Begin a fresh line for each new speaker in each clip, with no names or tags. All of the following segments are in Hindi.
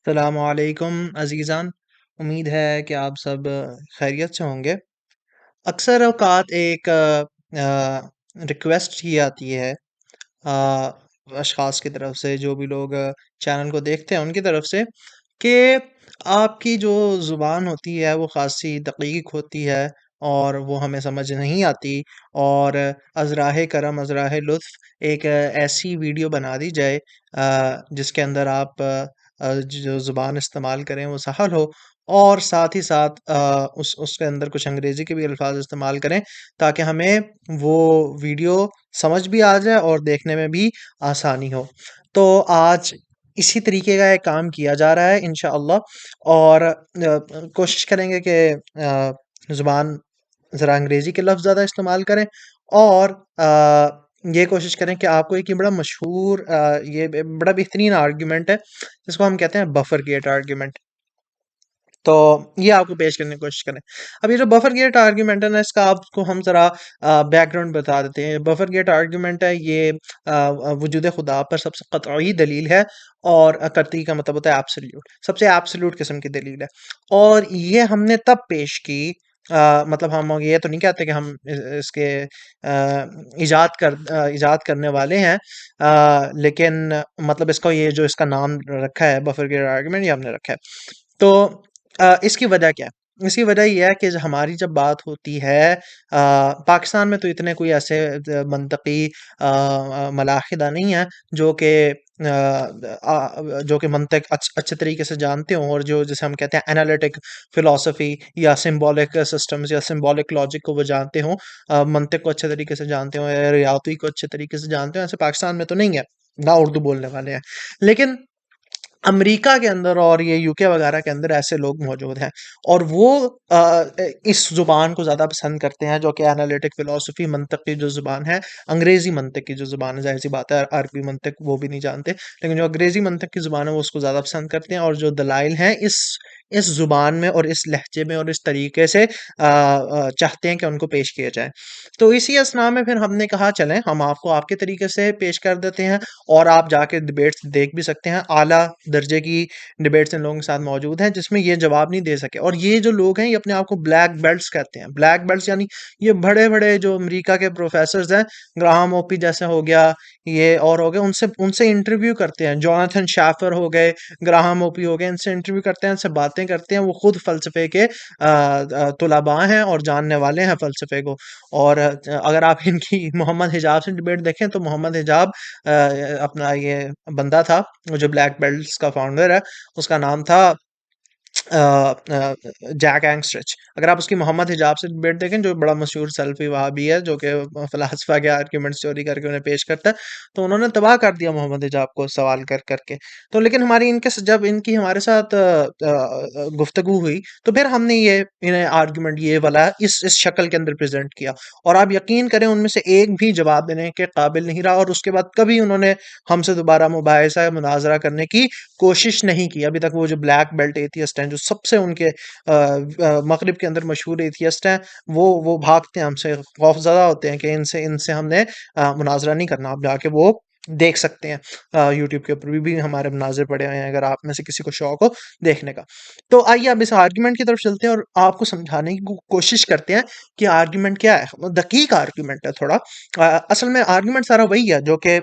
सलामुअलैकुम अज़ीज़ान। उम्मीद है कि आप सब खैरियत से होंगे। अक्सर औक़ात एक रिक्वेस्ट की आती है अशख़ास की तरफ से, जो भी लोग चैनल को देखते हैं उनकी तरफ से, कि आपकी जो ज़ुबान होती है वो ख़ासी दक़ीक़ होती है और वो हमें समझ नहीं आती, और अज़राए करम अज़राए लुत्फ़ एक ऐसी वीडियो बना दी जाए जिसके अंदर आप जो ज़ुबान इस्तेमाल करें वो सहल हो, और साथ ही साथ उसके अंदर कुछ अंग्रेज़ी के भी अल्फ़ाज़ इस्तेमाल करें, ताकि हमें वो वीडियो समझ भी आ जाए और देखने में भी आसानी हो। तो आज इसी तरीके का एक काम किया जा रहा है इंशाअल्लाह, और कोशिश करेंगे कि ज़ुबान ज़रा अंग्रेज़ी के लफ़्ज़ ज़्यादा इस्तेमाल करें, और ये कोशिश करें कि आपको एक ये बड़ा मशहूर ये बड़ा बेहतरीन आर्गुमेंट है जिसको हम कहते हैं बफर गेट आर्गुमेंट। तो ये आपको पेश करने की कोशिश करें। अब ये जो बफर गेट आर्गुमेंट है ना, इसका आपको हम ज़रा बैकग्राउंड बता देते हैं। बफर गेट आर्गुमेंट है ये वजूद खुदा पर सबसे क़तई दलील है, और कतई का मतलब होता है एब्सोल्यूट, सबसे एब्सोल्यूट किस्म की दलील है। और ये हमने तब पेश की, मतलब हम ये तो नहीं कहते कि हम इसके इजाद करने वाले हैं, लेकिन मतलब इसका ये जो इसका नाम रखा है बफर गेट आर्गुमेंट, ये हमने रखा है। तो इसकी वजह क्या है? इसकी वजह ये है कि हमारी जब बात होती है पाकिस्तान में, तो इतने कोई ऐसे मंतकी मलाहिदा नहीं है जो कि जो कि मंतिक अच्छे तरीके से जानते हों, और जो जिसे हम कहते हैं एनालिटिक फिलॉसफी या सिंबॉलिक सिस्टम्स या सिंबॉलिक लॉजिक को वो जानते हों, मंतिक को अच्छे तरीके से जानते हों या रियाती को अच्छे तरीके से जानते हों। ऐसे पाकिस्तान में तो नहीं है, ना उर्दू बोलने वाले हैं। लेकिन अमेरिका के अंदर और ये यूके वगैरह के अंदर ऐसे लोग मौजूद हैं, और वो इस ज़ुबान को ज़्यादा पसंद करते हैं, जो कि एनालिटिक फ़िलॉसफ़ी मंतिक की जो ज़ुबान है, अंग्रेज़ी मंतिक की जो ज़ुबान है, ज़ाहिर-सी बात है अरबी मंतिक वो भी नहीं जानते, लेकिन जो अंग्रेज़ी मंतिक की ज़ुबान है वो उसको ज़्यादा पसंद करते हैं, और जो दलाइल हैं इस ज़ुबान में और इस लहजे में और इस तरीके से चाहते हैं कि उनको पेश किया जाए। तो इसी असना में फिर हमने कहा चलें हम आपको आपके तरीके से पेश कर देते हैं, और आप जाके डिबेट्स देख भी सकते हैं। आला दर्जे की डिबेट्स इन लोगों के साथ मौजूद हैं जिसमें ये जवाब नहीं दे सके, और ये जो लोग हैं ये अपने आप को ब्लैक बेल्ट्स कहते हैं। ब्लैक बेल्ट्स यानी ये बड़े-बड़े जो अमेरिका के प्रोफ़ेसर्स हैं, ग्राहम ओपी जैसे हो गया, ये और हो गए, उनसे उनसे इंटरव्यू करते हैं। जोनाथन शाफर हो गए, ग्राहम ओपी हो गए, इनसे इंटरव्यू करते हैं, इनसे बातें करते हैं। वो खुद फ़लसफ़े के तुलबा हैं और जानने वाले हैं फ़लसफ़े को। और अगर आप इनकी मोहम्मद हिजाब से डिबेट देखें, तो मोहम्मद हिजाब अपना ये बंदा था, वो जो ब्लैक बेल्ट्स का फाउंडर है, उसका नाम था जैक एंगस्ट्रिच। अगर आप उसकी मोहम्मद हिजाब से डिबेट देखें, जो बड़ा मशहूर सलफ़ी वहाबी है, जो कि फ़लसफ़ा के आर्ग्यूमेंट्स चोरी करके उन्हें पेश करता है, तो उन्होंने तबाह कर दिया मोहम्मद हिजाब को सवाल कर के। तो लेकिन हमारी इनके स जब इनकी हमारे साथ गुफ्तगू हुई, तो फिर हमने ये इन्हें आर्ग्यूमेंट ये वाला इस शक्ल के अंदर प्रेज़ेंट किया, और आप यकीन करें उनमें से एक भी जवाब देने के काबिल नहीं रहा, और उसके बाद कभी उन्होंने हमसे दोबारा मुबाहिसा या मुनाज़रा करने की कोशिश नहीं की। अभी तक वो जो ब्लैक बेल्ट एथियस्ट हैं, जो सबसे उनके मग़रिब के अंदर मशहूर एथियस्ट हैं, वो भागते हैं हमसे, खौफ़ज़दा होते हैं कि इनसे इनसे हमने मुनाज़रा नहीं करना। आप जाके वो देख सकते हैं, यूट्यूब के ऊपर भी हमारे मुनाज़िर पड़े हुए हैं, अगर आप में से किसी को शौक हो देखने का। तो आइए अब इस आर्गुमेंट की तरफ चलते हैं और आपको समझाने की कोशिश करते हैं कि आर्गुमेंट क्या है। दकीक आर्गुमेंट है थोड़ा। असल में आर्गुमेंट सारा वही है जो कि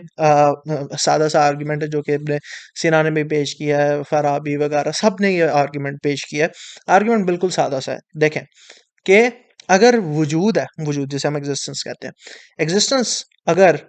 सादा-सा आर्गुमेंट है, जो कि इब्न सीना ने भी पेश किया है, फ़ाराबी वगैरह सब ने ये आर्गुमेंट पेश किया है। आर्गुमेंट बिल्कुल सादा-सा है। देखें कि अगर वजूद है, वजूद जिसे हम एक्जिस्टेंस कहते हैं, एक्जिस्टेंस अगर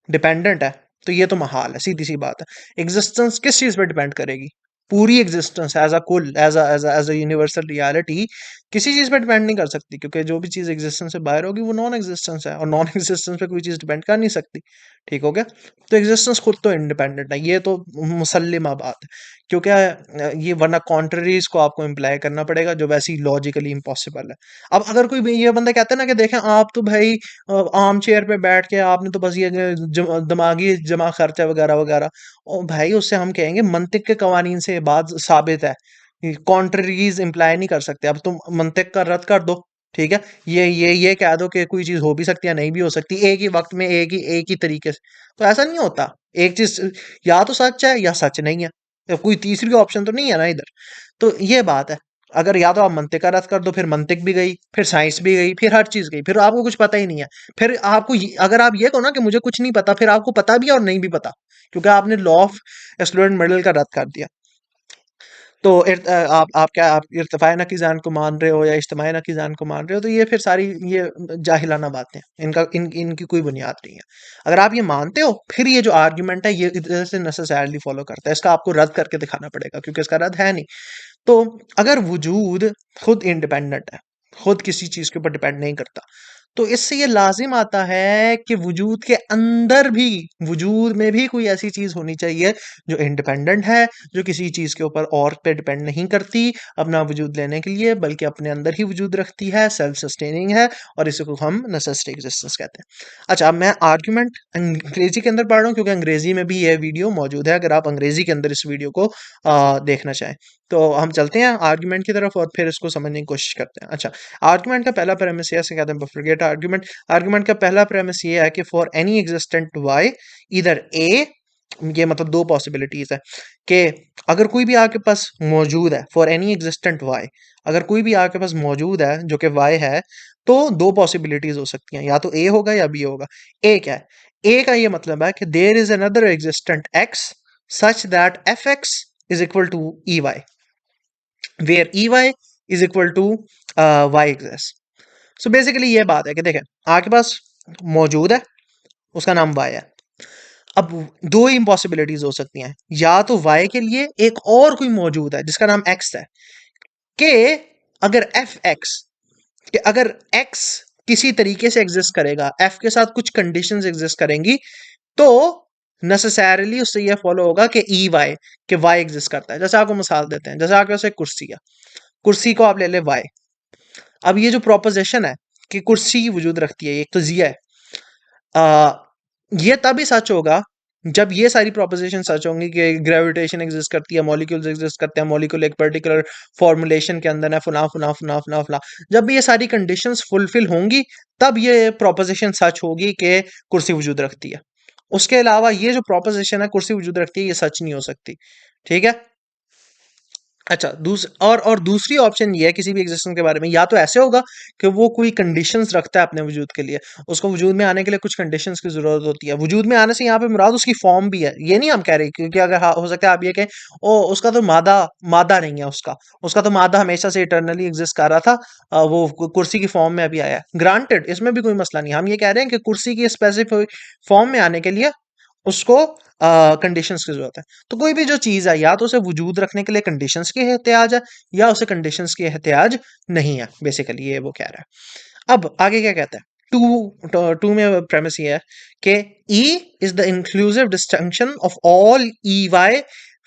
डिपेंडेंट है, तो ये तो महाल है, सीधी-सी बात है। एक्जिस्टेंस किस चीज़ पे डिपेंड करेगी? पूरी एक्जिस्टेंस एज़ अ कुल, एज़ अ यूनिवर्सल रियलिटी किसी चीज़ पे डिपेंड नहीं कर सकती, क्योंकि जो भी चीज़ एक्जिस्टेंस से बाहर होगी वो नॉन एक्जिस्टेंस है, और नॉन एक्जिस्टेंस पे कोई चीज़ डिपेंड कर नहीं सकती। ठीक हो गया? तो एक्जिस्टेंस खुद तो इंडिपेंडेंट है, ये तो मुसल्लिमा बात है। क्योंकि ये वरना कॉन्ट्ररीज़ को आपको इम्प्लाई करना पड़ेगा, जो वैसे ही लॉजिकली इम्पॉसिबल है। अब अगर कोई भी ये बंदा कहता है ना कि देखें आप तो भाई आर्म चेयर पे बैठ के आपने तो बस ये दिमागी जमा खर्च है वगैरह-वगैरह। ओ भाई, उससे हम कहेंगे मंतिक के कवानीन से ये बात साबित है। कॉन्ट्ररीज़ इम्प्लाई नहीं कर सकते। अब तुम मंतिक का रद्द कर दो, ठीक है? ये कह दो कि कोई चीज़ हो भी सकती है, नहीं भी हो सकती, एक ही वक़्त में एक ही तरीके से। तो ऐसा नहीं होता। एक चीज़ या तो सच है या सच नहीं है। कोई तीसरी ऑप्शन तो नहीं है ना इधर। तो ये बात है, अगर या तो आप मंतिक का रद्द कर दो, फिर मंतिक भी गई, फिर साइंस भी गई, फिर हर चीज गई, फिर आपको कुछ पता ही नहीं है। फिर आपको अगर आप ये कहो ना कि मुझे कुछ नहीं पता, फिर आपको पता भी है और नहीं भी पता, क्योंकि आपने लॉ ऑफ स्टूडेंट मेडल का रद्द कर दिया। तो आप क्या आप इर्तिफाए नकीज़ान को मान रहे हो या इज्तिमाई नकीज़ान को मान रहे हो, तो ये फिर सारी ये जाहिलाना बातें हैं, इनकी कोई बुनियाद नहीं है। अगर आप ये मानते हो, फिर ये जो आर्ग्यूमेंट है ये इधर से नेसेसरली फॉलो करता है, इसका आपको रद्द करके दिखाना पड़ेगा, क्योंकि इसका रद्द है नहीं। तो अगर वजूद खुद इंडिपेंडेंट है, खुद किसी चीज के ऊपर डिपेंड नहीं करता, तो इससे ये लाजिम आता है कि वजूद के अंदर भी, वजूद में भी कोई ऐसी चीज होनी चाहिए जो इंडिपेंडेंट है, जो किसी चीज के ऊपर और पे डिपेंड नहीं करती अपना वजूद लेने के लिए, बल्कि अपने अंदर ही वजूद रखती है, सेल्फ सस्टेनिंग है, और इसी को हम नेसेसरी एग्जिस्टेंस कहते हैं। अच्छा, अब मैं आर्ग्यूमेंट अंग्रेजी के अंदर पढ़ रहा हूँ, क्योंकि अंग्रेजी में भी ये वीडियो मौजूद है, अगर आप अंग्रेजी के अंदर इस वीडियो को देखना चाहें। तो हम चलते हैं आर्ग्यूमेंट की तरफ और फिर इसको समझने की कोशिश करते हैं। अच्छा, आर्ग्यूमेंट का पहला प्रेमिस ये कहते हैं फॉरगेट आर्ग्यूमेंट। आर्ग्यूमेंट का पहला प्रेमिस ये है कि फॉर एनी एग्जिस्टेंट वाई इधर ए, ये मतलब दो पॉसिबिलिटीज है कि अगर कोई भी आपके पास मौजूद है, फॉर एनी एग्जिस्टेंट वाई, अगर कोई भी आपके पास मौजूद है जो कि वाई है, तो दो पॉसिबिलिटीज हो सकती हैं, या तो ए होगा या बी होगा। ए क्या है? ए का ये मतलब है कि there is another existent x such that f x is equal to e y, where e y is equal to y x. So basically ये बात है कि देखें, आपके पास मौजूद है, उसका नाम वाई है। अब दो ही इम्पॉसिबिलिटीज हो सकती हैं, या तो वाई के लिए एक और कोई मौजूद है जिसका नाम एक्स है, कि अगर एफ एक्स, कि अगर एक्स किसी तरीके से एग्जिस्ट करेगा, एफ के साथ कुछ कंडीशंस एग्जिस्ट करेंगी, तो नेसेसरली उससे यह फॉलो होगा कि ई वाई, कि वाई एग्जिस्ट करता है। जैसे आपको मिसाल देते हैं, जैसे आपके पास एक कुर्सी है, कुर्सी को आप ले ले वाई। अब ये जो प्रोपोजिशन है कि कुर्सी की वजूद रखती है, एक तो जिया है, ये तभी सच होगा जब ये सारी प्रोपोजिशन सच होंगी कि ग्रेविटेशन एग्जिस्ट करती है, मॉलिक्यूल्स एग्जिस्ट करते हैं, मॉलिक्यूल एक पर्टिकुलर फॉर्मुलेशन के अंदर है, फुला फुला फुला फुला फुला। जब ये सारी कंडीशंस फुलफिल होंगी, तब ये प्रोपोजिशन सच होगी कि कुर्सी वजूद रखती है। उसके अलावा ये जो प्रोपोजिशन है कुर्सी वजूद रखती है, ये सच नहीं हो सकती। ठीक है। अच्छा, और दूसरी ऑप्शन ये है किसी भी एग्जिस्टेंस के बारे में, या तो ऐसे होगा कि वो कोई कंडीशंस रखता है अपने वजूद के लिए, उसको वजूद में आने के लिए कुछ कंडीशंस की जरूरत होती है। वजूद में आने से यहाँ पे मुराद उसकी फॉर्म भी है, ये नहीं हम कह रहे, क्योंकि अगर हो सकता है आप ये कहें ओ उसका तो मादा मादा नहीं है, उसका तो मादा हमेशा से इटरनली एग्जिस्ट कर रहा था, वो कुर्सी की फॉर्म में अभी आया है। ग्रांटेड, इसमें भी कोई मसला नहीं, हम ये कह रहे हैं कि कुर्सी की स्पेसिफिक फॉर्म में आने के लिए उसको कंडीशंस की जरूरत है। तो कोई भी जो चीज है, या तो उसे वजूद रखने के लिए कंडीशंस की एहतियाज है, या उसे कंडीशंस की एहतियाज नहीं है। बेसिकली ये वो कह रहा है। अब आगे क्या कहता है, टू में प्रेमिस ये है कि e is the inclusive distinction of all e y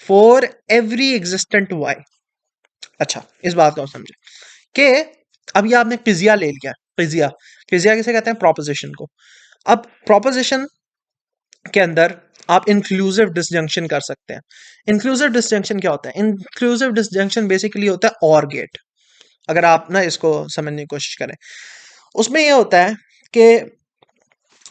for every existent y. अच्छा, इस बात को समझे कि अब ये आपने क्विजिया ले लिया, क्विजिया, क्विजिया किसे कहते हैं? प्रोपोजिशन को। अब प्रोपोजिशन के अंदर आप इंक्लूसिव डिसजंक्शन कर सकते हैं। इंक्लूसिव डिसजंक्शन क्या होता है? इंक्लूसिव डिसजंक्शन बेसिकली होता है और गेट। अगर आप ना इसको समझने की कोशिश करें, उसमें यह होता है कि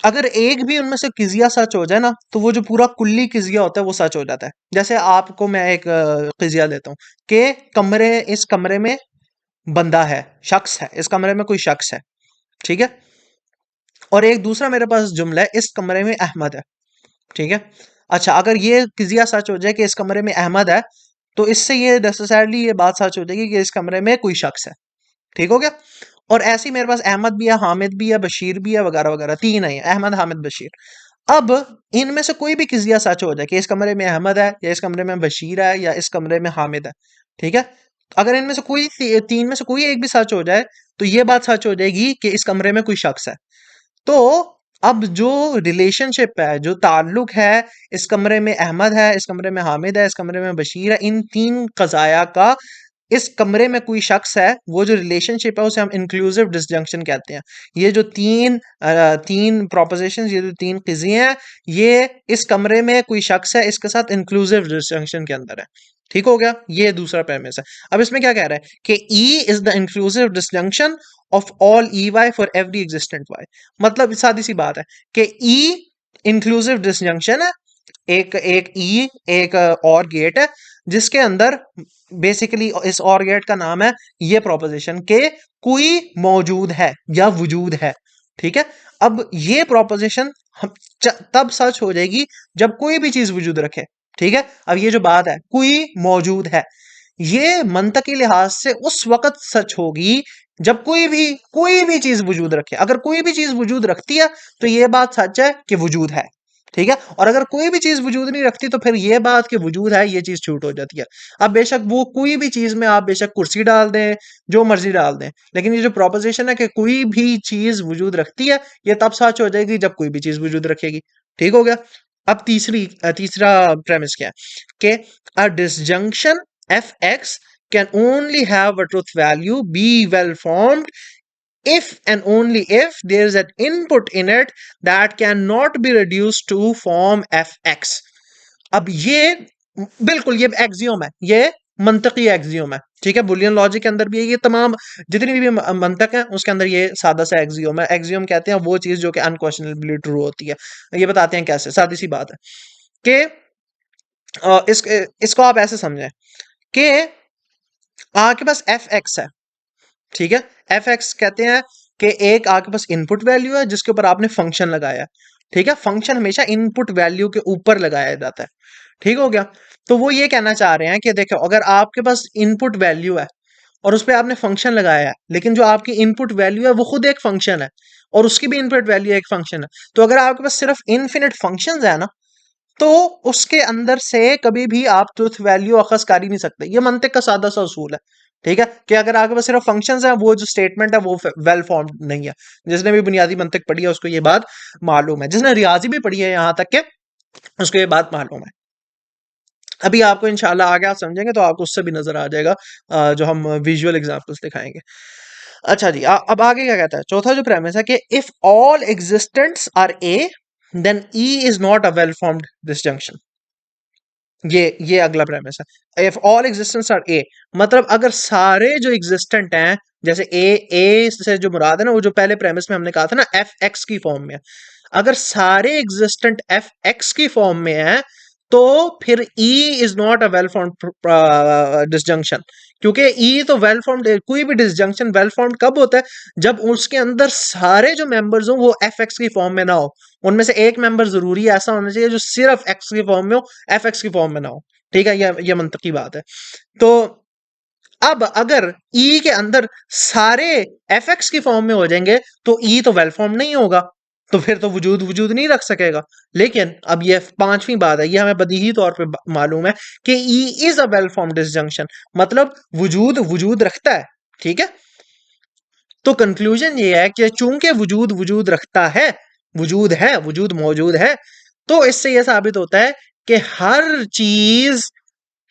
अगर एक भी उनमें से किजिया सच हो जाए ना, तो वो जो पूरा कुल्ली किजिया होता है वो सच हो जाता है। जैसे आपको मैं एक किजिया देता हूँ कि इस कमरे में बंदा है, शख्स है, इस कमरे में कोई शख्स है, ठीक है। और एक दूसरा मेरे पास जुमला है, इस कमरे में अहमद है, ठीक है। अच्छा, अगर ये किजिया सच हो जाए कि इस कमरे में अहमद है, तो इससे ये नेसेसरली ये बात सच हो जाएगी कि इस कमरे में कोई शख्स है। ठीक हो गया। और ऐसे ही मेरे पास अहमद भी है, हामिद भी है, बशीर भी है, वगैरह वगैरह, तीन है, अहमद हामिद बशीर। अब इनमें से कोई भी किजिया सच हो जाए कि इस कमरे में अहमद है, या इस कमरे में बशीर है, या इस कमरे में हामिद है, ठीक है। अगर इनमें से कोई तीन में से कोई एक भी सच हो जाए, तो ये बात सच हो जाएगी कि इस कमरे में कोई शख्स है। तो अब जो रिलेशनशिप है, जो ताल्लुक है, इस कमरे में अहमद है, इस कमरे में हामिद है, इस कमरे में बशीर है, इन तीन कज़ाया का इस कमरे में कोई शख्स है, वो जो रिलेशनशिप है उसे हम इंक्लूसिव डिसजंक्शन कहते हैं। ये जो तीन प्रोपोजिशन, ये जो तीन क़िज़े हैं, ये इस कमरे में कोई शख्स है, इसके साथ इंक्लूसिव डिसजंक्शन के अंदर है। ठीक हो गया। ये दूसरा प्रेमिस है। अब इसमें क्या कह रहा है कि e is the inclusive disjunction of all e y for every existent y. मतलब सादी सी बात है कि ई इंक्लूसिव डिसजंक्शन है, एक एक ई एक और गेट है जिसके अंदर बेसिकली इस और गेट का नाम है ये प्रोपोजिशन के कोई मौजूद है या वजूद है। ठीक है, अब ये प्रोपोजिशन तब सच हो जाएगी जब कोई भी चीज वजूद रखे। ठीक है, अब ये जो बात है कोई मौजूद है, ये मंतकी लिहाज से उस वक्त सच होगी जब कोई भी चीज वजूद रखे। अगर कोई भी चीज वजूद रखती है तो ये बात सच है कि वजूद है। ठीक है, और अगर कोई भी चीज वजूद नहीं रखती तो फिर ये बात कि वजूद है ये चीज झूठ हो जाती है। अब बेशक वो कोई भी चीज में आप बेशक कुर्सी डाल दें, जो मर्जी डाल दें, लेकिन ये जो प्रोपोजिशन है कि कोई भी चीज वजूद रखती है, ये तब सच हो जाएगी जब कोई भी चीज वजूद रखेगी। ठीक हो गया। अब तीसरा प्रेमिस क्या है कि a disjunction F X can only have a truth value B well formed if and only if there is an input in it that cannot be reduced to form fx। अब ये बिल्कुल ये एक्सियोम है, ये मंतकी एक्सियोम है। ठीक है, बुलियन लॉजिक के अंदर भी है, ये तमाम जितनी भी मंतक है उसके अंदर ये सादा सा एक्सियोम है। एक्सियोम कहते हैं वो चीज जो कि अनक्वेश्चनेबली ट्रू होती है। ये बताते हैं कैसे, सादी सी बात है कि इसको आप ऐसे समझें कि आपके पास एफ एक्स है। ठीक है, एफ एक्स कहते हैं कि एक आपके पास इनपुट वैल्यू है जिसके ऊपर आपने फंक्शन लगाया। ठीक है, फंक्शन हमेशा इनपुट वैल्यू के ऊपर लगाया जाता है। ठीक हो गया। तो वो ये कहना चाह रहे हैं कि देखो अगर आपके पास इनपुट वैल्यू है और उस पर आपने फंक्शन लगाया है, लेकिन जो आपकी इनपुट वैल्यू है वो खुद एक फंक्शन है और उसकी भी इनपुट वैल्यू एक फंक्शन है, तो अगर आपके पास सिर्फ इनफिनिट फंक्शंस है ना, तो उसके अंदर से कभी भी आप ट्रुथ वैल्यू अखज कर ही नहीं सकते। ये मंतिक का सादा सा उसूल है। ठीक है, कि अगर आपके पास सिर्फ फंक्शंस हैं, वो जो स्टेटमेंट है वो वेल फॉर्म्ड नहीं है। जिसने भी बुनियादी मंतिक पढ़ी है उसको ये बात मालूम है, जिसने रियाजी भी पढ़ी है यहां तक के उसको ये बात मालूम है। अभी आपको इंशाल्लाह आगे आप समझेंगे तो आपको उससे भी नजर आ जाएगा, जो हम विजुअल एग्जांपल्स दिखाएंगे। अच्छा जी, अब आगे क्या कहता है, चौथा जो प्रेमिस है कि if all existents are A then E is not a well formed disjunction. ये अगला प्रेमिस है। इफ ऑल एग्जिस्टेंस आर ए, मतलब अगर सारे जो एग्जिस्टेंट हैं, जैसे ए से जो मुराद है ना, वो जो पहले प्रेमिस में हमने कहा था ना एफ एक्स की फॉर्म में, अगर सारे एग्जिस्टेंट एफ एक्स की फॉर्म में है तो फिर ई is not a well formed disjunction. क्योंकि ई तो वेल फॉर्म्ड, कोई भी डिसजंक्शन वेल फॉर्म्ड कब होता है, जब उसके अंदर सारे जो मेंबर्स हो वो एफ एक्स की फॉर्म में ना हो। उनमें से एक मेंबर जरूरी ऐसा होना चाहिए जो सिर्फ एक्स की फॉर्म में हो, एफ एक्स की फॉर्म में ना हो। ठीक है, ये मंतकी बात है। तो अब अगर ई के अंदर सारे एफ एक्स की फॉर्म में हो जाएंगे तो ई तो वेल फॉर्म नहीं होगा, तो फिर तो वजूद वजूद नहीं रख सकेगा। लेकिन अब ये पांचवी बात है, ये हमें बदीही तौर पे मालूम है कि e is a well form disjunction, मतलब वजूद वजूद रखता है। ठीक है, तो कंक्लूजन ये है कि चूंकि वजूद वजूद रखता है, वजूद है, वजूद मौजूद है, तो इससे यह साबित होता है कि हर चीज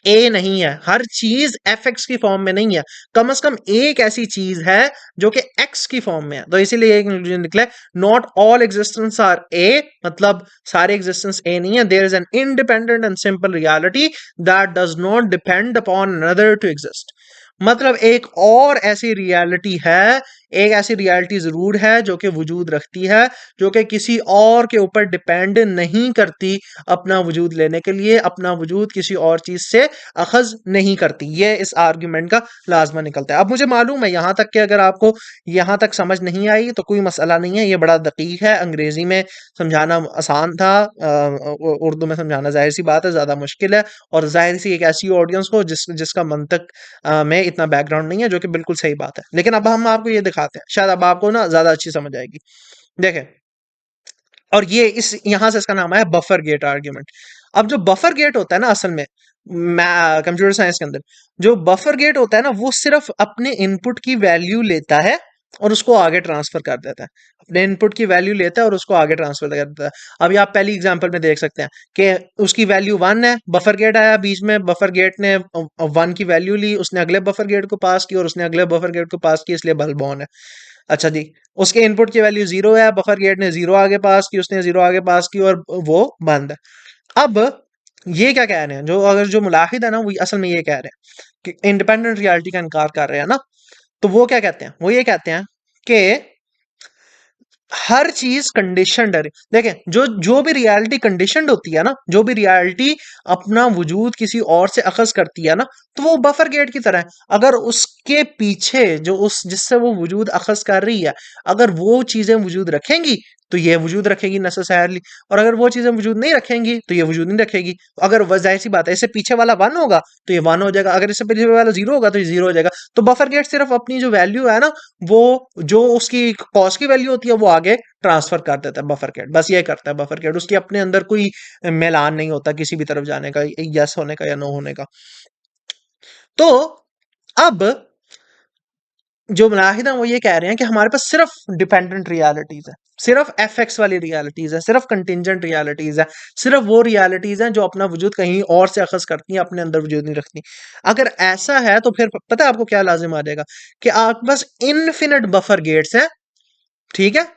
ए नहीं है, हर चीज एफ एक्स की फॉर्म में नहीं है। कम से कम एक ऐसी चीज है जो कि एक्स की फॉर्म में है। तो इसीलिए एक कंक्लूजन निकला है, नॉट ऑल एग्जिस्टेंस आर ए, मतलब सारे एग्जिस्टेंस ए नहीं है। There is an independent and simple reality that does not depend upon another to exist. मतलब एक और ऐसी रियलिटी है, एक ऐसी रियलिटी जरूर है जो कि वजूद रखती है, जो कि किसी और के ऊपर डिपेंड नहीं करती अपना वजूद लेने के लिए, अपना वजूद किसी और चीज से अखज नहीं करती। ये इस आर्ग्यूमेंट का लाजमा निकलता है। अब मुझे मालूम है यहां तक कि अगर आपको यहां तक समझ नहीं आई तो कोई मसला नहीं है, ये बड़ा दकीक है, अंग्रेजी में समझाना आसान था, उर्दू में समझाना जाहिर सी बात है ज्यादा मुश्किल है। और जाहिर सी एक ऐसी ऑडियंस को जिसका मंतक में इतना बैकग्राउंड नहीं है, जो कि बिल्कुल सही बात है। लेकिन अब हम आपको ये दिखाते हैं, शायद अब आपको ना ज्यादा अच्छी समझ आएगी। देखें, और ये इस यहां से इसका नाम है बफर गेट आर्ग्यूमेंट। अब जो बफर गेट होता है ना, असल में कंप्यूटर साइंस के अंदर जो बफर गेट होता है ना, वो सिर्फ अपने इनपुट की वैल्यू लेता है और उसको आगे ट्रांसफर कर देता है। अपने इनपुट की वैल्यू लेता है और उसको आगे ट्रांसफर कर देता है। अभी आप पहली एग्जांपल में देख सकते हैं कि उसकी वैल्यू 1 है, बफर गेट आया बीच में, बफर गेट ने 1 की वैल्यू ली, उसने अगले बफर गेट को पास की और उसने अगले बफर गेट को पास की, इसलिए बल्ब ऑन है। अच्छा जी, उसके इनपुट की वैल्यू 0 है, बफर गेट ने 0 आगे पास की, उसने 0 आगे पास की और वो बंद है। अब ये क्या कह रहे हैं, जो अगर जो मुलाहिद है ना, वो असल में ये कह रहे हैं कि इंडिपेंडेंट रियलिटी का इनकार कर रहे हैं ना, तो वो क्या कहते हैं, वो ये कहते हैं कि हर चीज कंडीशनड है। देखें, जो जो भी रियलिटी कंडीशनड होती है ना, जो भी रियलिटी अपना वजूद किसी और से अखज करती है ना, तो वो बफर गेट की तरह है। अगर उसके पीछे जो उस जिससे वो वजूद अखज कर रही है, अगर वो चीजें वजूद रखेंगी तो ये वजूद रखेगी नेसेसरली, और अगर वो चीजें वजूद नहीं रखेंगी तो ये वजूद नहीं रखेगी। अगर जाहिर सी बात है, इससे पीछे वाला वन होगा तो ये वन हो जाएगा, अगर इससे पीछे वाला जीरो होगा तो ये जीरो हो जाएगा। तो बफर गेट सिर्फ अपनी जो वैल्यू है ना, वो जो उसकी कॉस्ट की वैल्यू होती है वो आगे ट्रांसफर कर देता है बफर कैट। बस ये करता है बफर कैट, उसकी अपने अंदर कोई मैलान नहीं होता किसी भी तरफ जाने का, यस होने का या नो होने का। तो अब जो मुलाहिद हैं वो ये कह रहे हैं कि हमारे पास सिर्फ डिपेंडेंट रियलिटीज है, सिर्फ एफ एक्स वाली रियलिटीज है, सिर्फ कंटिजेंट रियलिटीज है, सिर्फ वो रियलिटीज हैं जो अपना वजूद कहीं और से अखज करती हैं, अपने अंदर वजूद नहीं रखती। अगर ऐसा है तो फिर पता है आपको क्या लाजिम आ जाएगा, कि आपके पास इनफिनिट बफर गेट्स हैं, ठीक है,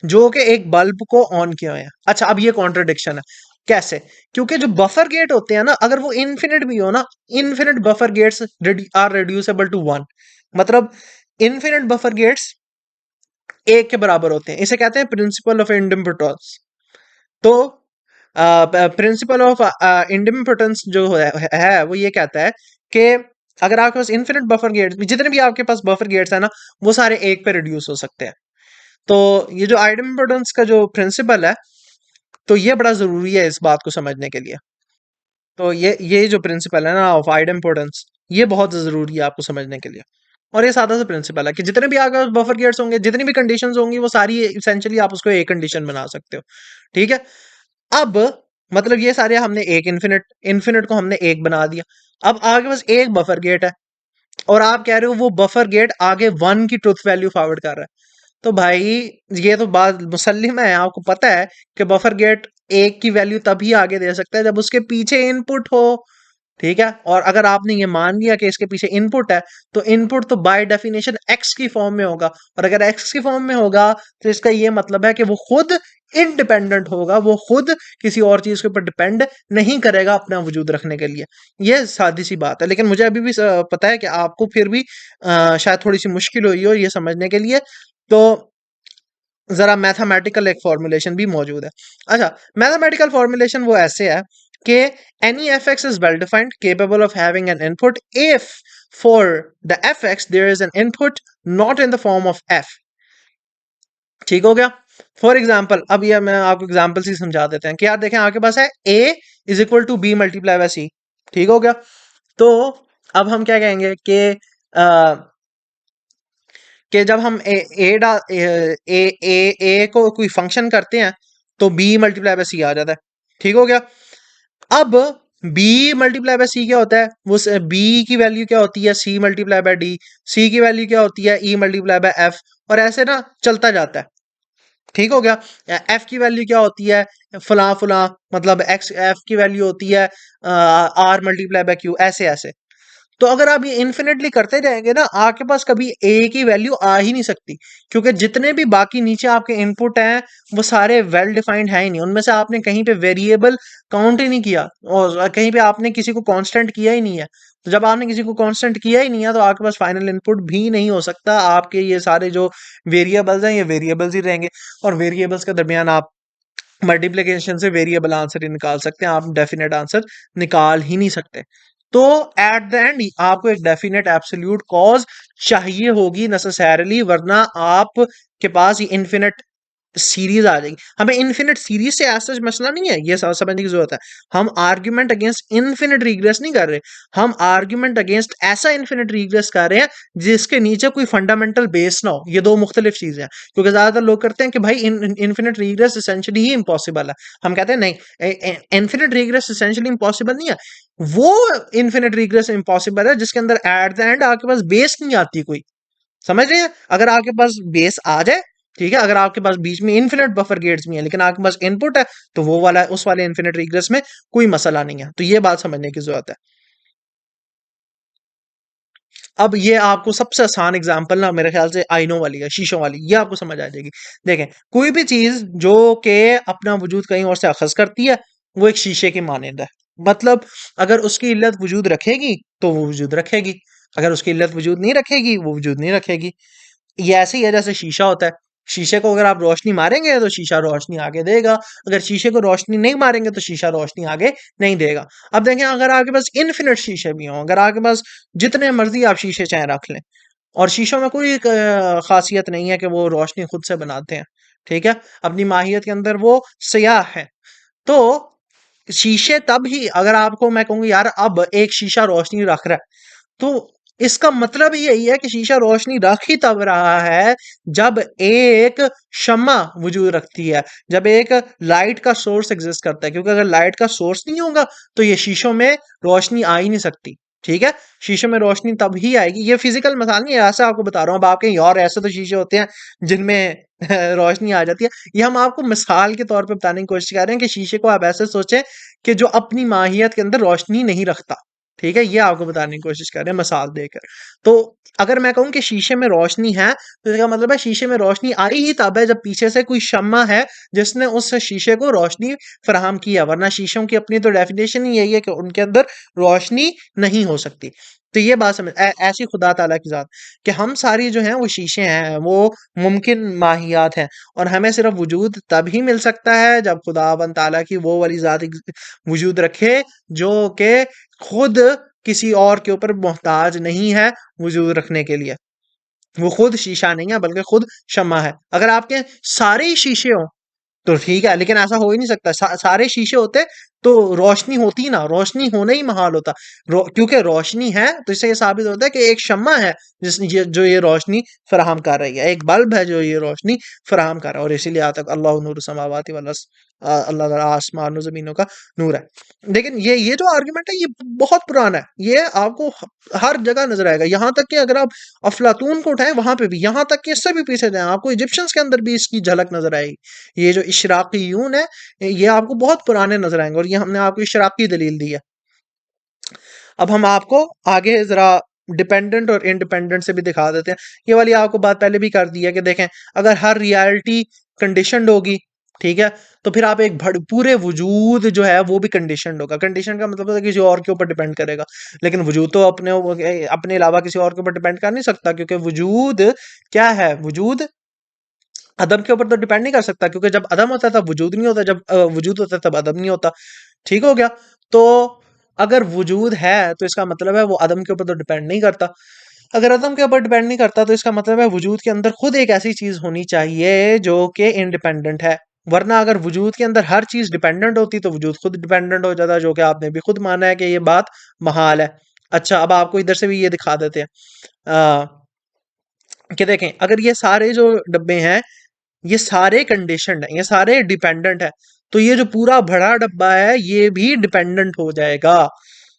जो कि एक बल्ब को ऑन किए हुए हैं। अच्छा, अब ये कॉन्ट्रडिक्शन है, कैसे? क्योंकि जो बफर गेट होते हैं ना, अगर वो इनफिनिट भी हो ना, infinite buffer gates are reducible to one. मतलब इनफिनिट बफर गेट्स एक के बराबर होते हैं, इसे कहते हैं प्रिंसिपल ऑफ इंडिम्पोर्टेंस। तो प्रिंसिपल ऑफ इंडिम्पोर्टेंस जो है वो ये कहता है कि अगर आपके पास इनफिनिट बफर गेट्स, जितने भी आपके पास बफर गेट्स है ना, वो सारे एक पे रिड्यूस हो सकते हैं। तो ये जो आइडेम्पोर्टेंस का जो प्रिंसिपल है, तो ये बड़ा जरूरी है इस बात को समझने के लिए। तो ये जो प्रिंसिपल है ना ऑफ आइडेम्पोर्टेंस, ये बहुत जरूरी है आपको समझने के लिए। और ये सादा सा प्रिंसिपल है कि जितने भी आपके बफर गेट्स होंगे, जितनी भी कंडीशंस होंगी, वो सारी इसेंशियली आप उसको एक कंडीशन बना सकते हो, ठीक है। अब मतलब ये सारे हमने एक इन्फिनिट इन्फिनिट को हमने एक बना दिया। अब आपके पास एक बफर गेट है, और आप कह रहे हो वो बफर गेट आगे वन की ट्रुथ वैल्यू फॉरवर्ड कर रहा है। तो भाई ये तो बात मुसल्लिम है, आपको पता है कि बफर गेट एक की वैल्यू तभी आगे दे सकता है जब उसके पीछे इनपुट हो, ठीक है। और अगर आपने ये मान लिया कि इसके पीछे इनपुट है, तो इनपुट तो बाय डेफिनेशन एक्स की फॉर्म में होगा, और अगर एक्स की फॉर्म में होगा तो इसका ये मतलब है कि वो खुद इंडिपेंडेंट होगा, वो खुद किसी और चीज के ऊपर डिपेंड नहीं करेगा अपना वजूद रखने के लिए। ये सादी सी बात है, लेकिन मुझे अभी भी पता है कि आपको फिर भी शायद थोड़ी सी मुश्किल हुई हो ये समझने के लिए। तो जरा मैथमेटिकल एक फॉर्मूलेशन भी मौजूद है। अच्छा, मैथमेटिकल फॉर्मूलेशन वो ऐसे है कि any fx is well defined capable of having an input if for the fx there is an input not in the form of f। ठीक हो गया। फॉर एग्जाम्पल, अब ये मैं आपको एग्जाम्पल से समझा देते हैं कि यार देखें, आपके पास है a is equal to B multiply by C, ठीक हो गया। तो अब हम क्या कहेंगे कि जब हम ए को कोई फंक्शन करते हैं तो बी मल्टीप्लाई बाय सी आ जाता है, ठीक हो गया। अब बी मल्टीप्लाई बाय सी क्या होता है, वो बी की वैल्यू क्या होती है, सी मल्टीप्लाई बाय डी, सी की वैल्यू क्या होती है, ई मल्टीप्लाई बाय एफ, और ऐसे ना चलता जाता है, ठीक हो गया। एफ की वैल्यू क्या होती है, फला फला, मतलब एक्स एफ की वैल्यू होती है आर मल्टीप्लाई बाय क्यू, ऐसे ऐसे। तो अगर आप ये इन्फिनिटली करते जाएंगे ना, आपके पास कभी ए की वैल्यू आ ही नहीं सकती, क्योंकि जितने भी बाकी नीचे आपके इनपुट हैं वो सारे वेल डिफाइंड है ही नहीं, उनमें से आपने कहीं पे वेरिएबल काउंट ही नहीं किया, और कहीं पे आपने किसी को कांस्टेंट किया ही नहीं है। तो जब आपने किसी को कांस्टेंट किया ही नहीं है, तो आपके पास फाइनल इनपुट भी नहीं हो सकता। आपके ये सारे जो वेरिएबल्स हैं ये वेरिएबल्स ही रहेंगे, और वेरिएबल्स के दरमियान आप मल्टीप्लिकेशन से वेरिएबल आंसर ही निकाल सकते हैं, आप डेफिनेट आंसर निकाल ही नहीं सकते। तो एट द एंड आपको एक डेफिनेट एब्सोल्यूट कॉज चाहिए होगी नेसेसरली, वरना आप के पास ये इन्फिनिट सीरीज आ जाएगी। हमें इन्फिनिट सीरीज से ऐसा मसला नहीं है, ये समझने की जरूरत है। हम आर्ग्यूमेंट अगेंस्ट इन्फिनिट रीग्रेस नहीं कर रहे, हम आर्ग्यूमेंट अगेंस्ट ऐसा इन्फिनिट रीग्रेस कर रहे हैं जिसके नीचे कोई फंडामेंटल बेस ना हो। ये दो मुख्तलिफ चीजें हैं, क्योंकि ज्यादातर लोग करते हैं कि भाई इन्फिनिट रीग्रेस एसेंशियली ही इम्पॉसिबल है। हम कहते हैं नहीं, इन्फिनिट रीग्रेस एसेंशियली इम्पॉसिबल नहीं है, वो इन्फिनिट रीग्रेस इम्पॉसिबल है जिसके अंदर एट द एंड आपके पास बेस नहीं आती कोई। समझ रहे हैं? अगर आपके पास बेस आ जाए, ठीक है, अगर आपके पास बीच में इन्फिनिट बफर गेट्स भी हैं लेकिन आपके पास इनपुट है, तो वो वाला उस वाले इन्फिनिट रिग्रेस में कोई मसला नहीं है। तो ये बात समझने की जरूरत है। अब ये आपको सबसे आसान एग्जांपल ना मेरे ख्याल से आईनों वाली है, शीशों वाली, ये आपको समझ आ जाएगी। देखें, कोई भी चीज जो कि अपना वजूद कहीं और से अखज करती है, वो एक शीशे की मानंद है। मतलब अगर उसकी इल्लत वजूद रखेगी तो वो वजूद रखेगी, अगर उसकी इल्लत वजूद नहीं रखेगी वो वजूद नहीं रखेगी। ये ऐसे ही है जैसे शीशा होता है। शीशे को अगर आप रोशनी मारेंगे तो शीशा रोशनी आगे देगा, अगर शीशे को रोशनी नहीं मारेंगे तो शीशा रोशनी आगे नहीं देगा। अब देखें, अगर आपके पास इन्फिनिट शीशे भी हों, अगर आपके पास जितने मर्जी आप शीशे चाहे रख लें, और शीशों में कोई खासियत नहीं है कि वो रोशनी खुद से बनाते हैं, ठीक है, अपनी माहियत के अंदर वो स्याह है। तो शीशे तब ही, अगर आपको मैं कहूंगी यार अब एक शीशा रोशनी रख रहा है, तो इसका मतलब ही यही है कि शीशा रोशनी रख ही तब रहा है जब एक शम्मा वजूद रखती है, जब एक लाइट का सोर्स एग्जिस्ट करता है, क्योंकि अगर लाइट का सोर्स नहीं होगा तो ये शीशों में रोशनी आ ही नहीं सकती। ठीक है, शीशे में रोशनी तब ही आएगी। ये फिजिकल मिसाल नहीं है, ऐसा आपको बता रहा हूँ। अब आपके और ऐसे तो शीशे होते हैं जिनमें रोशनी आ जाती है। ये हम आपको मिसाल के तौर पे बताने की कोशिश कर रहे हैं कि शीशे को आप ऐसे सोचें कि जो अपनी माहियत के अंदर रोशनी नहीं रखता। ठीक है, ये आपको बताने की कोशिश कर रहे हैं मिसाल देकर। तो अगर मैं कहूँ कि शीशे में रोशनी है, तो इसका मतलब है शीशे में रोशनी आई ही तब है जब पीछे से कोई शम्मा है जिसने उस शीशे को रोशनी फराहम किया, वरना शीशों की अपनी तो डेफिनेशन ही यही है कि उनके अंदर रोशनी नहीं हो सकती। तो ये बात समझ ऐसी खुदा ताला की ज़ात कि हम सारी जो हैं वो शीशे हैं, वो मुमकिन माहियात हैं, और हमें सिर्फ वजूद तब ही मिल सकता है जब खुदावंद ताला की वो वाली ज़ात वजूद रखे जो कि खुद किसी और के ऊपर मोहताज नहीं है वजूद रखने के लिए। वो खुद शीशा नहीं है बल्कि खुद शम्मा है। अगर आपके सारे ही शीशे हों तो ठीक है, लेकिन ऐसा हो ही नहीं सकता। सारे शीशे होते तो रोशनी होती ना, रोशनी होना ही महाल होता। क्योंकि रोशनी है तो इससे ये साबित होता है कि एक शम्मा है जो ये रोशनी फराहम कर रही है, एक बल्ब है जो ये रोशनी फराहम कर रहा है। और इसीलिए आता है अल्लाह नूर समावाति वल अर्ज़, अल्लाह ताला आसमान और जमीनों का नूर है। लेकिन ये जो आर्गुमेंट है ये बहुत पुराना है, ये आपको हर जगह नजर आएगा। यहाँ तक कि अगर आप अफलातून को उठाएं वहां पे भी, यहाँ तक कि इससे भी पीछे जाएं, आपको इजिप्शियंस के अंदर भी इसकी झलक नजर आएगी। ये जो इशराकियून है ये आपको बहुत पुराने नजर आएंगे, और ये हमने आपको इशराकी दलील दी है। अब हम आपको आगे जरा डिपेंडेंट और इंडिपेंडेंट से भी दिखा देते हैं। ये वाली आपको बात पहले भी कर दी है कि देखें, अगर हर रियलिटी कंडीशनड होगी, ठीक है, तो फिर आप एक पूरे वजूद जो है वो भी कंडीशनड होगा। कंडीशन का मतलब है किसी और के ऊपर डिपेंड करेगा, लेकिन वजूद तो अपने अलावा किसी और के ऊपर डिपेंड कर नहीं सकता, क्योंकि वजूद क्या है, वजूद अदम के ऊपर तो डिपेंड नहीं कर सकता, क्योंकि जब अदम होता है तब वजूद नहीं होता, जब वजूद होता है तब अदम नहीं होता। ठीक हो गया। तो अगर वजूद है तो इसका मतलब है वो अदम के ऊपर तो डिपेंड नहीं करता। अगर अदम के ऊपर डिपेंड नहीं करता तो इसका मतलब है वजूद के अंदर खुद एक ऐसी चीज होनी चाहिए जो कि इंडिपेंडेंट है। वरना अगर वजूद के अंदर हर चीज डिपेंडेंट होती तो वजूद खुद डिपेंडेंट हो जाता, जो कि आपने भी खुद माना है कि ये बात महाल है। अच्छा, अब आपको इधर से भी ये दिखा देते हैं कि देखें, अगर ये सारे जो डब्बे हैं ये सारे कंडीशनड है, ये सारे डिपेंडेंट है, तो ये जो पूरा बड़ा डब्बा है ये भी डिपेंडेंट हो जाएगा।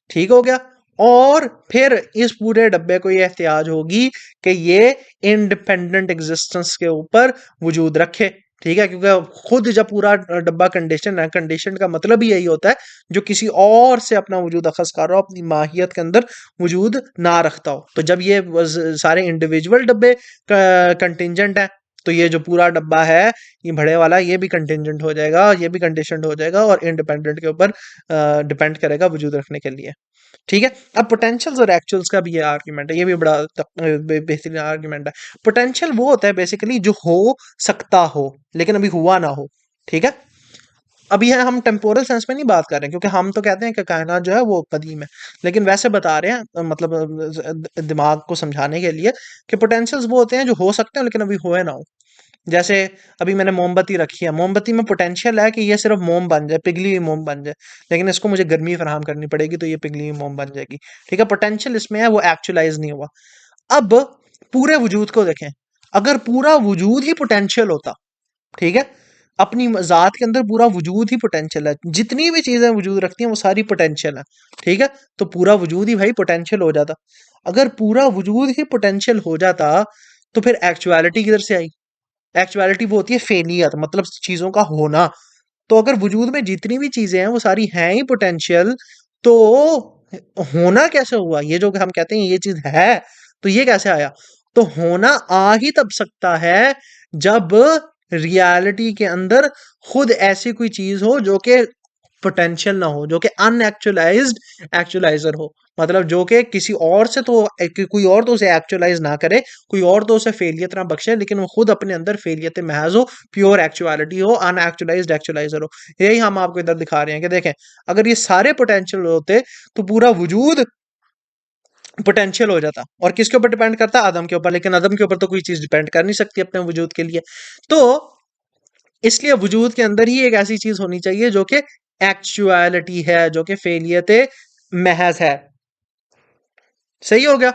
ठीक हो गया। और फिर इस पूरे डब्बे को ये एहतियाज होगी कि ये इंडिपेंडेंट एग्जिस्टेंस के ऊपर वजूद रखे। ठीक है, क्योंकि खुद जब पूरा डब्बा कंडीशन है, कंडीशन का मतलब ही यही होता है जो किसी और से अपना वजूद अखज कर रहा हो, अपनी माहियत के अंदर वजूद ना रखता हो। तो जब ये सारे इंडिविजुअल डब्बे कंटिजेंट है, तो ये जो पूरा डब्बा है ये बड़े वाला ये भी कंटिजेंट हो जाएगा, ये भी कंडीशनड हो जाएगा, और इंडिपेंडेंट के ऊपर डिपेंड करेगा वजूद रखने के लिए। ठीक है। अब पोटेंशियल्स और एक्चुअल्स का भी ये आर्ग्यूमेंट है, ये भी बड़ा बेहतरीन आर्ग्यूमेंट है। पोटेंशियल वो होता है बेसिकली जो हो सकता हो लेकिन अभी हुआ ना हो। ठीक है। अभी है हम टेम्पोरल सेंस में नहीं बात कर रहे हैं, क्योंकि हम तो कहते हैं कि कायनात जो है वो कदीम है, लेकिन वैसे बता रहे हैं मतलब दिमाग को समझाने के लिए कि पोटेंशियल्स वो होते हैं जो हो सकते हैं लेकिन अभी हुए ना हो। जैसे अभी मैंने मोमबत्ती रखी है, मोमबत्ती में पोटेंशियल है कि ये सिर्फ मोम बन जाए, पिघली हुई मोम बन जाए, लेकिन इसको मुझे गर्मी फराहम करनी पड़ेगी तो ये पिघली हुई मोम बन जाएगी। ठीक है, पोटेंशियल इसमें है, वो एक्चुअलाइज नहीं हुआ। अब पूरे वजूद को देखें, अगर पूरा वजूद ही पोटेंशियल होता, ठीक है, अपनी जात के अंदर पूरा वजूद ही पोटेंशियल है, जितनी भी चीजें वजूद रखती हैं वो सारी पोटेंशियल है, ठीक है, तो पूरा वजूद ही भाई पोटेंशियल हो जाता। अगर पूरा वजूद ही पोटेंशियल हो जाता तो फिर एक्चुअलिटी किधर से आई? एक्चुअलिटी वो होती है फेलियर, मतलब चीजों का होना। तो अगर वजूद में जितनी भी चीजें हैं वो सारी हैं ही पोटेंशियल, तो होना कैसे हुआ? ये जो हम कहते हैं ये चीज है, तो ये कैसे आया? तो होना आ ही तब सकता है जब रियलिटी के अंदर खुद ऐसी कोई चीज हो जो कि पोटेंशियल ना हो, जो कि अनएक्चुअलाइज्ड एक्चुअलाइजर हो, मतलब जो कि किसी और से तो कोई और तो उसे एक्चुअलाइज ना करे, कोई और तो उसे फेलियत ना बख्शे, लेकिन वो खुद अपने अंदर फेलियत महज हो, प्योर एक्चुअलिटी हो, अनएक्चुअलाइज्ड एक्चुअलाइजर हो। यही हम आपको इधर दिखा रहे हैं कि देखें, अगर ये सारे पोटेंशियल होते तो पूरा वजूद पोटेंशियल हो जाता। और किसके ऊपर डिपेंड करता? आदम के ऊपर। लेकिन आदम के ऊपर तो कोई चीज डिपेंड कर नहीं सकती अपने वजूद के लिए। तो इसलिए वजूद के अंदर ही एक ऐसी चीज होनी चाहिए जो कि एक्चुअलिटी है, जो कि फेलियत महज है। सही हो गया।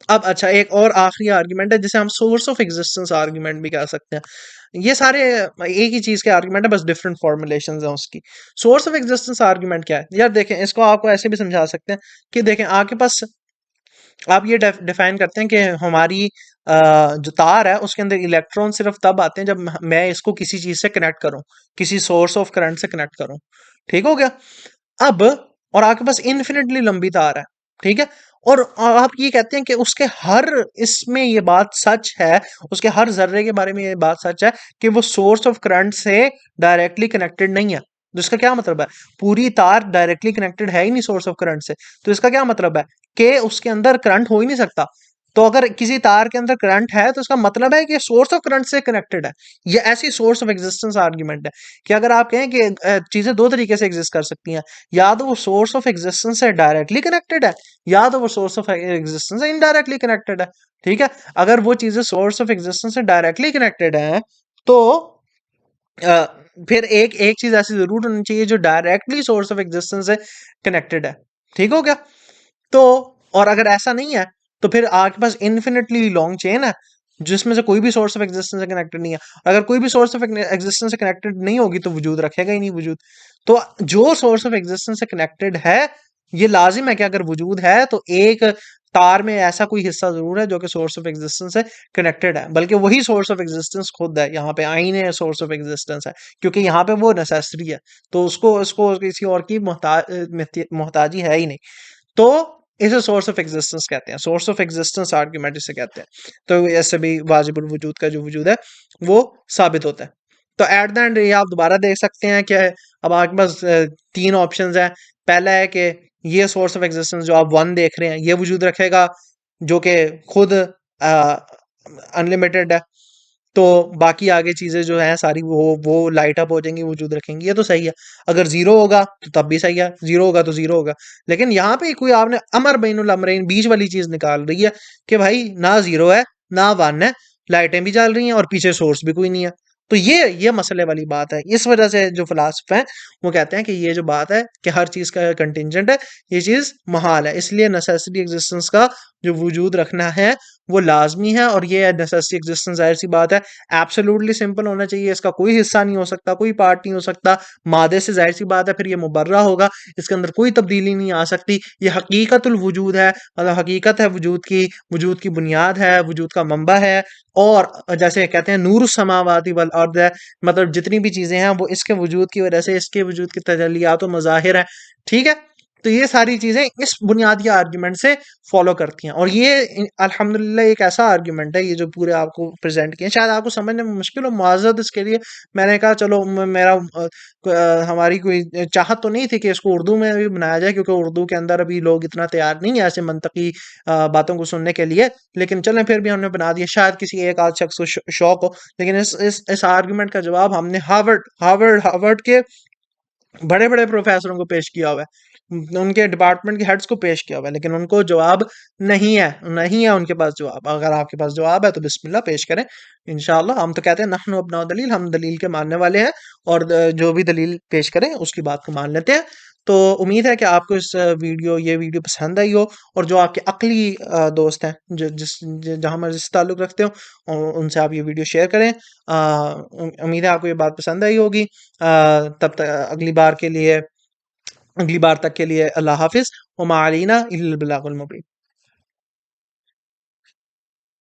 अब अच्छा, एक और आखिरी आर्गुमेंट है जिसे हम सोर्स ऑफ एग्जिस्टेंस आर्गुमेंट भी कह सकते हैं। ये सारे एक ही चीज के आर्गुमेंट है, बस डिफरेंट फॉर्मुलेशंस हैं उसकी। सोर्स ऑफ एग्जिस्टेंस आर्गुमेंट क्या है यार? देखें, इसको आपको ऐसे भी समझा सकते हैं कि देखें, आपके पास आप ये डिफाइन करते हैं कि हमारी जो तार है उसके अंदर इलेक्ट्रॉन सिर्फ तब आते हैं जब मैं इसको किसी चीज से कनेक्ट करूं, किसी सोर्स ऑफ करंट से कनेक्ट करूं। ठीक हो गया। अब और आपके पास इन्फिनिटली लंबी तार है, ठीक है, और आप ये कहते हैं कि उसके हर इसमें ये बात सच है, उसके हर जर्रे के बारे में ये बात सच है कि वो सोर्स ऑफ करंट से डायरेक्टली कनेक्टेड नहीं है। तो इसका क्या मतलब है? पूरी तार डायरेक्टली कनेक्टेड है ही नहीं सोर्स ऑफ करंट से। तो इसका क्या मतलब है कि उसके अंदर करंट हो ही नहीं सकता। तो अगर किसी तार के अंदर करंट है तो इसका मतलब है कि सोर्स ऑफ करंट से कनेक्टेड है। ये ऐसी सोर्स ऑफ एग्जिस्टेंस आर्ग्यूमेंट है कि अगर आप कहें कि चीजें दो तरीके से एग्जिस्ट कर सकती हैं, या तो वो सोर्स ऑफ एग्जिस्टेंस से डायरेक्टली कनेक्टेड है, या तो वो सोर्स ऑफ एग्जिस्टेंस से इनडायरेक्टली कनेक्टेड है। ठीक है। अगर वो चीजें सोर्स ऑफ एग्जिस्टेंस से डायरेक्टली कनेक्टेड है तो अ, फिर एक एक चीज ऐसी जरूर होनी चाहिए जो डायरेक्टली सोर्स ऑफ एग्जिस्टेंस से कनेक्टेड है। ठीक हो गया। तो और अगर ऐसा नहीं है तो फिर आपके पास इन्फिनिटली लॉन्ग चेन है जिसमें से कोई भी सोर्स ऑफ एग्जिस्टेंस से कनेक्टेड नहीं है। अगर कोई भी सोर्स ऑफ एग्जिस्टेंस से कनेक्टेड नहीं होगी तो वजूद रखेगा ही नहीं वजूद। तो जो सोर्स ऑफ एग्जिस्टेंस से कनेक्टेड है, ये लाजिम है कि अगर वजूद है तो एक तार में ऐसा कोई हिस्सा जरूर है जो कि सोर्स ऑफ एग्जिस्टेंस से कनेक्टेड है, बल्कि वही सोर्स ऑफ एग्जिस्टेंस खुद है। यहाँ पे आइन है सोर्स ऑफ एग्जिस्टेंस है, क्योंकि यहाँ पे वो नेसेसरी है। तो उसको उसको किसी और की मोहताजी है ही नहीं। तो इसे सोर्स ऑफ एग्जिस्टेंस कहते हैं, सोर्स ऑफ एग्जिस्टेंस आर्ग्यूमेंट इसे कहते हैं। तो ऐसे भी वाजिबुल वजूद का जो वजूद है वो साबित होता है। तो एट द एंड ये आप दोबारा देख सकते हैं कि अब आपके पास तीन ऑप्शंस हैं। पहला है कि ये सोर्स ऑफ एग्जिस्टेंस जो आप वन देख रहे हैं ये वजूद रखेगा, जो कि खुद अनलिमिटेड है। तो बाकी आगे चीजें जो हैं सारी वो लाइट अप हो जाएंगी, वजूद रखेंगी। ये तो सही है। अगर जीरो होगा तो तब भी सही है, जीरो होगा तो जीरो होगा। लेकिन यहाँ पे कोई आपने अमर बैनुल अमरैन बीच वाली चीज निकाल रही है कि भाई ना जीरो है ना वन है, लाइटें भी जल रही हैं और पीछे सोर्स भी कोई नहीं है। तो ये मसले वाली बात है। इस वजह से जो फिलासफे हैं वो कहते हैं कि ये जो बात है कि हर चीज का कंटिंजेंट है, ये चीज महाल है। इसलिए नेसेसिटी एग्जिस्टेंस का जो वजूद रखना है वो लाजमी है। और ये नेसेसिटी एग्जिस्टेंस जाहिर सी बात है एब्सोल्युटली सिंपल होना चाहिए, इसका कोई हिस्सा नहीं हो सकता, कोई पार्ट नहीं हो सकता। मादे से जाहिर सी बात है फिर ये मुबर्रा होगा, इसके अंदर कोई तब्दीली नहीं आ सकती। ये हकीकतुल वजूद है, मतलब हकीकत है वजूद की बुनियाद है, वजूद का मंबा है। और जैसे कहते हैं नूर समावाती वल अर्द है, मतलब जितनी भी चीजें हैं वो इसके वजूद की वजह से, इसके वजूद की तजल्लियात व मज़ाहिर है। ठीक है। तो ये सारी चीजें इस बुनियादी आर्ग्यूमेंट से फॉलो करती हैं। और ये अल्हम्दुलिल्लाह एक ऐसा आर्ग्यूमेंट है ये जो पूरे आपको प्रेजेंट किए, शायद आपको समझने में मुश्किल हो, मुआज़्ज़त इसके लिए मैंने कहा चलो मेरा हमारी कोई चाहत तो नहीं थी कि इसको उर्दू में भी बनाया जाए, क्योंकि उर्दू के अंदर अभी लोग इतना तैयार नहीं है ऐसे मंतकी बातों को सुनने के लिए। लेकिन चलें फिर भी हमने बना दिया, शायद किसी एक आध शख्स को शौक हो। लेकिन इस आर्ग्यूमेंट का जवाब हमने हार्वर्ड के बड़े बड़े प्रोफेसरों को पेश किया हुआ है, उनके डिपार्टमेंट के हेड्स को पेश किया हुआ है, लेकिन उनको जवाब नहीं है उनके पास जवाब। अगर आपके पास जवाब है तो बिस्मिल्लाह पेश करें इंशाअल्लाह। हम तो कहते हैं नहनु अब्नाउ दलील, हम दलील के मानने वाले हैं, और जो भी दलील पेश करें उसकी बात को मान लेते हैं। तो उम्मीद है कि आपको ये वीडियो पसंद आई हो, और जो आपके अक्ली दोस्त हैं जो जहाँ मर्जी से ताल्लुक़ रखते हो, और उनसे आप ये वीडियो शेयर करें। उम्मीद है आपको ये बात पसंद आई होगी। तब तक अगली बार तक के लिए अल्लाह हाफिज़। वमा अलैना इल्लल बलागुल मुबीन।